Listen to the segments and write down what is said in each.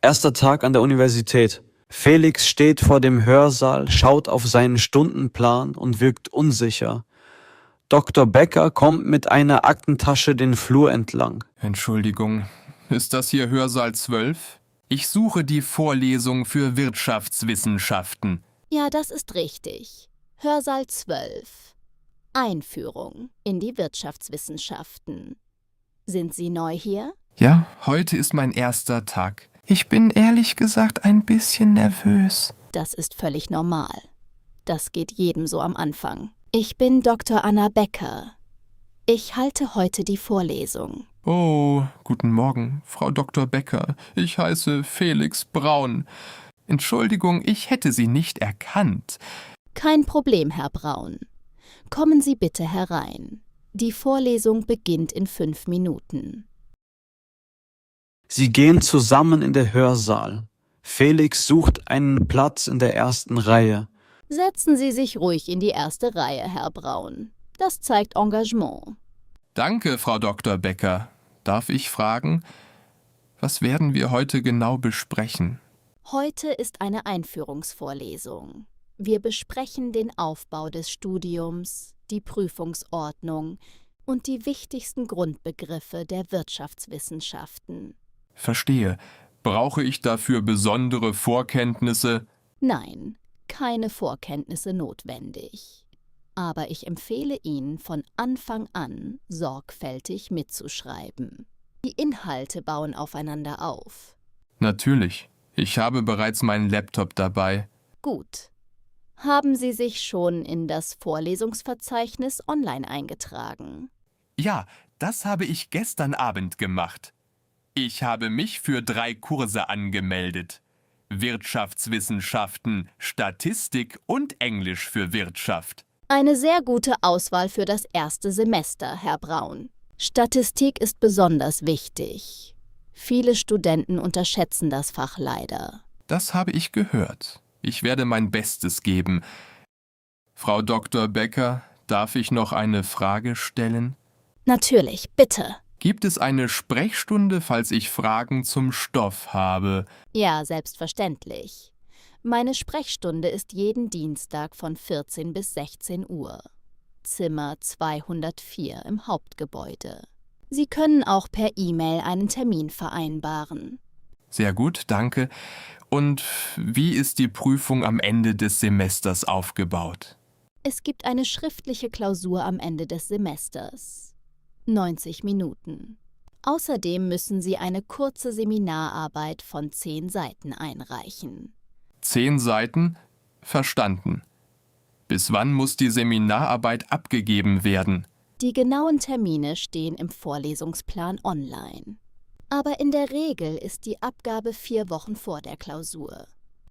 Erster Tag an der Universität. Felix steht vor dem Hörsaal, schaut auf seinen Stundenplan und wirkt unsicher. Dr. Becker kommt mit einer Aktentasche den Flur entlang. Entschuldigung, ist das hier Hörsaal 12? Ich suche die Vorlesung für Wirtschaftswissenschaften. Ja, das ist richtig. Hörsaal 12. Einführung in die Wirtschaftswissenschaften. Sind Sie neu hier? Ja, heute ist mein erster Tag. Ich bin ehrlich gesagt ein bisschen nervös. Das ist völlig normal. Das geht jedem so am Anfang. Ich bin Dr. Anna Becker. Ich halte heute die Vorlesung. Oh, guten Morgen, Frau Dr. Becker. Ich heiße Felix Braun. Entschuldigung, ich hätte Sie nicht erkannt. Kein Problem, Herr Braun. Kommen Sie bitte herein. Die Vorlesung beginnt in 5 Minuten. Sie gehen zusammen in den Hörsaal. Felix sucht einen Platz in der ersten Reihe. Setzen Sie sich ruhig in die erste Reihe, Herr Braun. Das zeigt Engagement. Danke, Frau Dr. Becker. Darf ich fragen, was werden wir heute genau besprechen? Heute ist eine Einführungsvorlesung. Wir besprechen den Aufbau des Studiums, die Prüfungsordnung und die wichtigsten Grundbegriffe der Wirtschaftswissenschaften. Verstehe. Brauche ich dafür besondere Vorkenntnisse? Nein, keine Vorkenntnisse notwendig. Aber ich empfehle Ihnen von Anfang an, sorgfältig mitzuschreiben. Die Inhalte bauen aufeinander auf. Natürlich. Ich habe bereits meinen Laptop dabei. Gut. Haben Sie sich schon in das Vorlesungsverzeichnis online eingetragen? Ja, das habe ich gestern Abend gemacht. Ich habe mich für 3 Kurse angemeldet. Wirtschaftswissenschaften, Statistik und Englisch für Wirtschaft. Eine sehr gute Auswahl für das erste Semester, Herr Braun. Statistik ist besonders wichtig. Viele Studenten unterschätzen das Fach leider. Das habe ich gehört. Ich werde mein Bestes geben. Frau Dr. Becker, darf ich noch eine Frage stellen? Natürlich, bitte. Gibt es eine Sprechstunde, falls ich Fragen zum Stoff habe? Ja, selbstverständlich. Meine Sprechstunde ist jeden Dienstag von 14 bis 16 Uhr. Zimmer 204 im Hauptgebäude. Sie können auch per E-Mail einen Termin vereinbaren. Sehr gut, danke. Und wie ist die Prüfung am Ende des Semesters aufgebaut? Es gibt eine schriftliche Klausur am Ende des Semesters. 90 Minuten. Außerdem müssen Sie eine kurze Seminararbeit von 10 Seiten einreichen. 10 Seiten? Verstanden. Bis wann muss die Seminararbeit abgegeben werden? Die genauen Termine stehen im Vorlesungsplan online. Aber in der Regel ist die Abgabe 4 Wochen vor der Klausur.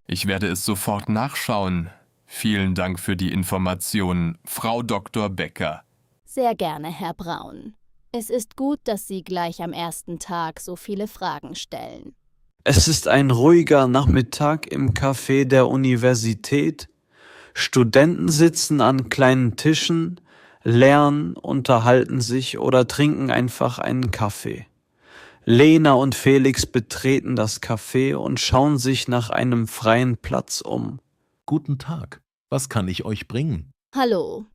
Ich werde es sofort nachschauen. Vielen Dank für die Informationen, Frau Dr. Becker. Sehr gerne, Herr Braun. Es ist gut, dass Sie gleich am ersten Tag so viele Fragen stellen. Es ist ein ruhiger Nachmittag im Café der Universität. Studenten sitzen an kleinen Tischen, lernen, unterhalten sich oder trinken einfach einen Kaffee. Lena und Felix betreten das Café und schauen sich nach einem freien Platz um. Guten Tag. Was kann ich euch bringen? Hallo,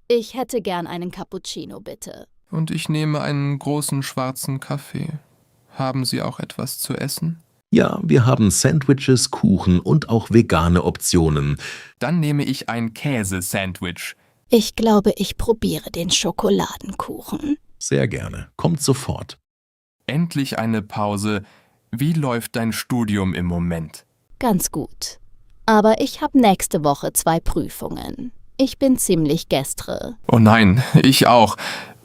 ich hätte gern einen Cappuccino, bitte. Und ich nehme einen großen schwarzen Kaffee. Haben Sie auch etwas zu essen? Ja, wir haben Sandwiches, Kuchen und auch vegane Optionen. Dann nehme ich ein Käse-Sandwich. Ich glaube, ich probiere den Schokoladenkuchen. Sehr gerne. Kommt sofort. Endlich eine Pause. Wie läuft dein Studium im Moment? Ganz gut. Aber ich habe nächste Woche 2 Prüfungen. Ich bin ziemlich gestre. Oh nein, ich auch.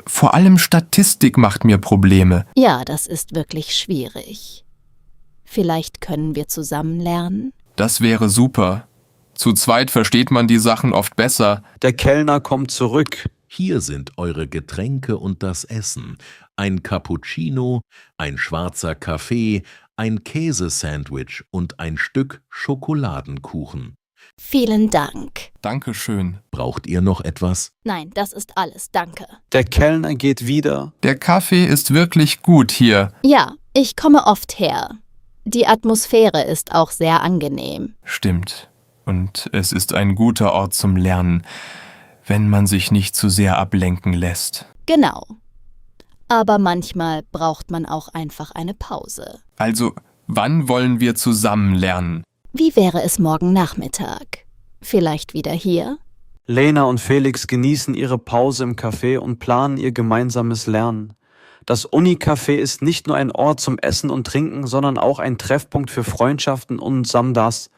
Vor allem Statistik macht mir Probleme. Ja, das ist wirklich schwierig. Vielleicht können wir zusammen lernen? Das wäre super. Zu zweit versteht man die Sachen oft besser. Der Kellner kommt zurück. Hier sind eure Getränke und das Essen. Ein Cappuccino, ein schwarzer Kaffee, ein Käsesandwich und ein Stück Schokoladenkuchen. Vielen Dank. Dankeschön. Braucht ihr noch etwas? Nein, das ist alles, danke. Der Kellner geht wieder. Der Kaffee ist wirklich gut hier. Ja, ich komme oft her. Die Atmosphäre ist auch sehr angenehm. Stimmt. Und es ist ein guter Ort zum Lernen, wenn man sich nicht zu sehr ablenken lässt. Genau. Aber manchmal braucht man auch einfach eine Pause. Also, wann wollen wir zusammen lernen? Wie wäre es morgen Nachmittag? Vielleicht wieder hier? Lena und Felix genießen ihre Pause im Café und planen ihr gemeinsames Lernen. Das Uni-Café ist nicht nur ein Ort zum Essen und Trinken, sondern auch ein Treffpunkt für Freundschaften und Samdas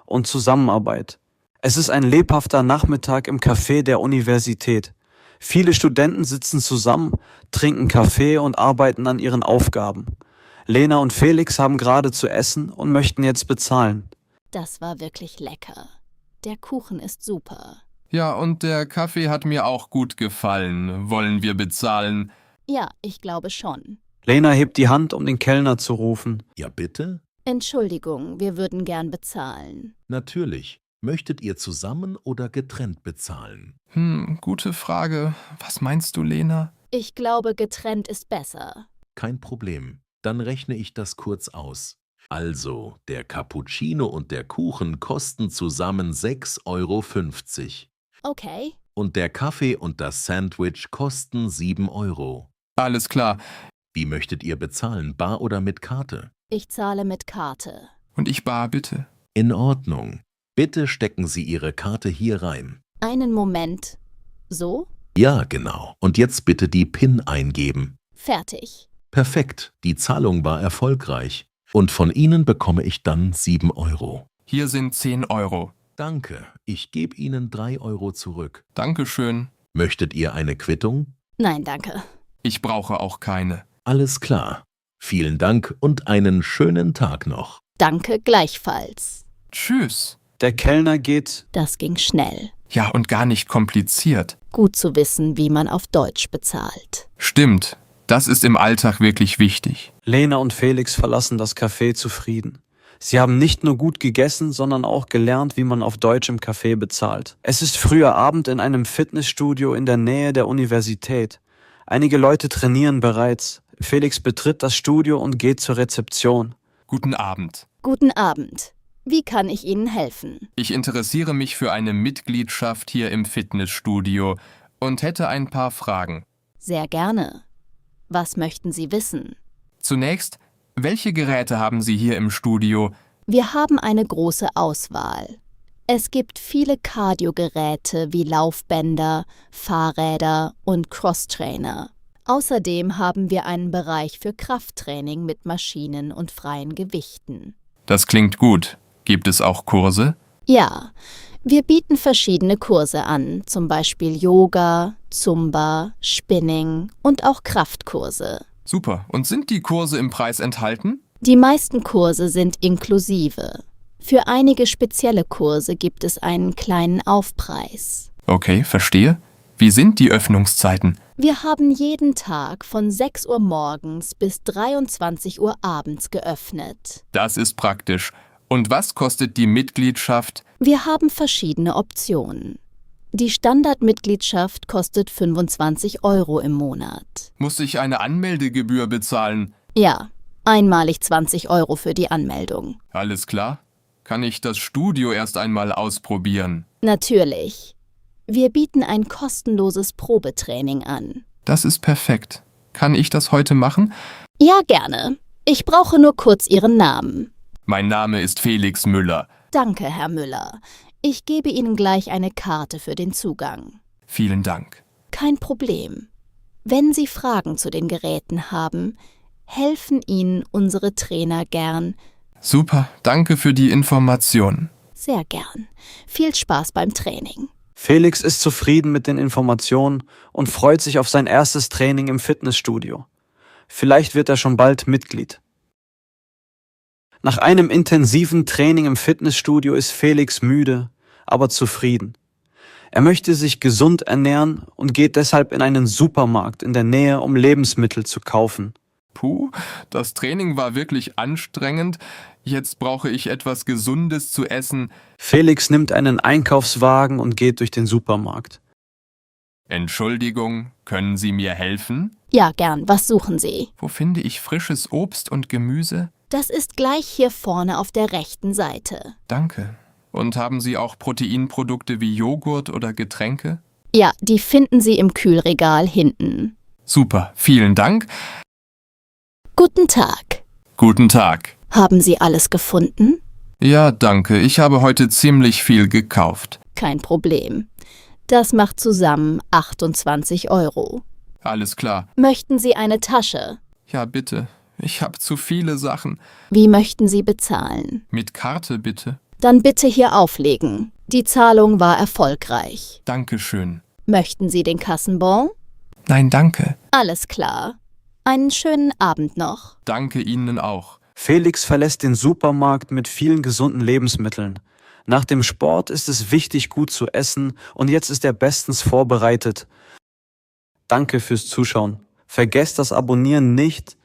und Zusammenarbeit. Es ist ein lebhafter Nachmittag im Café der Universität. Viele Studenten sitzen zusammen, trinken Kaffee und arbeiten an ihren Aufgaben. Lena und Felix haben gerade zu essen und möchten jetzt bezahlen. Das war wirklich lecker. Der Kuchen ist super. Ja, und der Kaffee hat mir auch gut gefallen. Wollen wir bezahlen? Ja, ich glaube schon. Lena hebt die Hand, um den Kellner zu rufen. Ja, bitte? Entschuldigung, wir würden gern bezahlen. Natürlich. Möchtet ihr zusammen oder getrennt bezahlen? Gute Frage. Was meinst du, Lena? Ich glaube, getrennt ist besser. Kein Problem. Dann rechne ich das kurz aus. Also, der Cappuccino und der Kuchen kosten zusammen 6,50 € Okay, und der Kaffee und das Sandwich kosten 7 €. Alles klar. Wie möchtet ihr bezahlen, bar oder mit Karte? ich zahle mit Karte. Und ich bar, bitte. In Ordnung. Bitte stecken Sie Ihre Karte hier rein. Einen Moment. So? Ja, genau. Und jetzt bitte die PIN eingeben. Fertig. Perfekt, die Zahlung war erfolgreich. Und von Ihnen bekomme ich dann 7 €. Hier sind 10 €. Danke, ich gebe Ihnen 3 € zurück. Dankeschön. Möchtet ihr eine Quittung? Nein, danke. Ich brauche auch keine. Alles klar. Vielen Dank und einen schönen Tag noch. Danke gleichfalls. Tschüss. Der Kellner geht. Das ging schnell. Ja, und gar nicht kompliziert. Gut zu wissen, wie man auf Deutsch bezahlt. Stimmt. Das ist im Alltag wirklich wichtig. Lena und Felix verlassen das Café zufrieden. Sie haben nicht nur gut gegessen, sondern auch gelernt, wie man auf Deutsch im Café bezahlt. Es ist früher Abend in einem Fitnessstudio in der Nähe der Universität. Einige Leute trainieren bereits. Felix betritt das Studio und geht zur Rezeption. Guten Abend. Guten Abend. Wie kann ich Ihnen helfen? Ich interessiere mich für eine Mitgliedschaft hier im Fitnessstudio und hätte ein paar Fragen. Sehr gerne. Was möchten Sie wissen? Zunächst, welche Geräte haben Sie hier im Studio? Wir haben eine große Auswahl. Es gibt viele Cardio-Geräte wie Laufbänder, Fahrräder und Crosstrainer. Außerdem haben wir einen Bereich für Krafttraining mit Maschinen und freien Gewichten. Das klingt gut. Gibt es auch Kurse? Ja, wir bieten verschiedene Kurse an, zum Beispiel Yoga, Zumba, Spinning und auch Kraftkurse. Super. Und sind die Kurse im Preis enthalten? Die meisten Kurse sind inklusive. Für einige spezielle Kurse gibt es einen kleinen Aufpreis. Okay, verstehe. Wie sind die Öffnungszeiten? Wir haben jeden Tag von 6 Uhr morgens bis 23 Uhr abends geöffnet. Das ist praktisch. Und was kostet die Mitgliedschaft? Wir haben verschiedene Optionen. Die Standardmitgliedschaft kostet 25 € im Monat. Muss ich eine Anmeldegebühr bezahlen? Ja, einmalig 20 € für die Anmeldung. Alles klar. Kann ich das Studio erst einmal ausprobieren? Natürlich. Wir bieten ein kostenloses Probetraining an. Das ist perfekt. Kann ich das heute machen? Ja, gerne. Ich brauche nur kurz Ihren Namen. Mein Name ist Felix Müller. Danke, Herr Müller. Ich gebe Ihnen gleich eine Karte für den Zugang. Vielen Dank. Kein Problem. Wenn Sie Fragen zu den Geräten haben, helfen Ihnen unsere Trainer gern. Super, danke für die Information. Sehr gern. Viel Spaß beim Training. Felix ist zufrieden mit den Informationen und freut sich auf sein erstes Training im Fitnessstudio. Vielleicht wird er schon bald Mitglied. Nach einem intensiven Training im Fitnessstudio ist Felix müde, aber zufrieden. Er möchte sich gesund ernähren und geht deshalb in einen Supermarkt in der Nähe, um Lebensmittel zu kaufen. Puh, das Training war wirklich anstrengend. Jetzt brauche ich etwas Gesundes zu essen. Felix nimmt einen Einkaufswagen und geht durch den Supermarkt. Entschuldigung, können Sie mir helfen? Ja, gern. Was suchen Sie? Wo finde ich frisches Obst und Gemüse? Das ist gleich hier vorne auf der rechten Seite. Danke. Und haben Sie auch Proteinprodukte wie Joghurt oder Getränke? Ja, die finden Sie im Kühlregal hinten. Super, vielen Dank. Guten Tag. Guten Tag. Haben Sie alles gefunden? Ja, danke. Ich habe heute ziemlich viel gekauft. Kein Problem. Das macht zusammen 28 €. Alles klar. Möchten Sie eine Tasche? Ja, bitte. Ich habe zu viele Sachen. Wie möchten Sie bezahlen? Mit Karte bitte. Dann bitte hier auflegen. Die Zahlung war erfolgreich. Dankeschön. Möchten Sie den Kassenbon? Nein, danke. Alles klar. Einen schönen Abend noch. Danke Ihnen auch. Felix verlässt den Supermarkt mit vielen gesunden Lebensmitteln. Nach dem Sport ist es wichtig, gut zu essen und jetzt ist er bestens vorbereitet. Danke fürs Zuschauen. Vergesst das Abonnieren nicht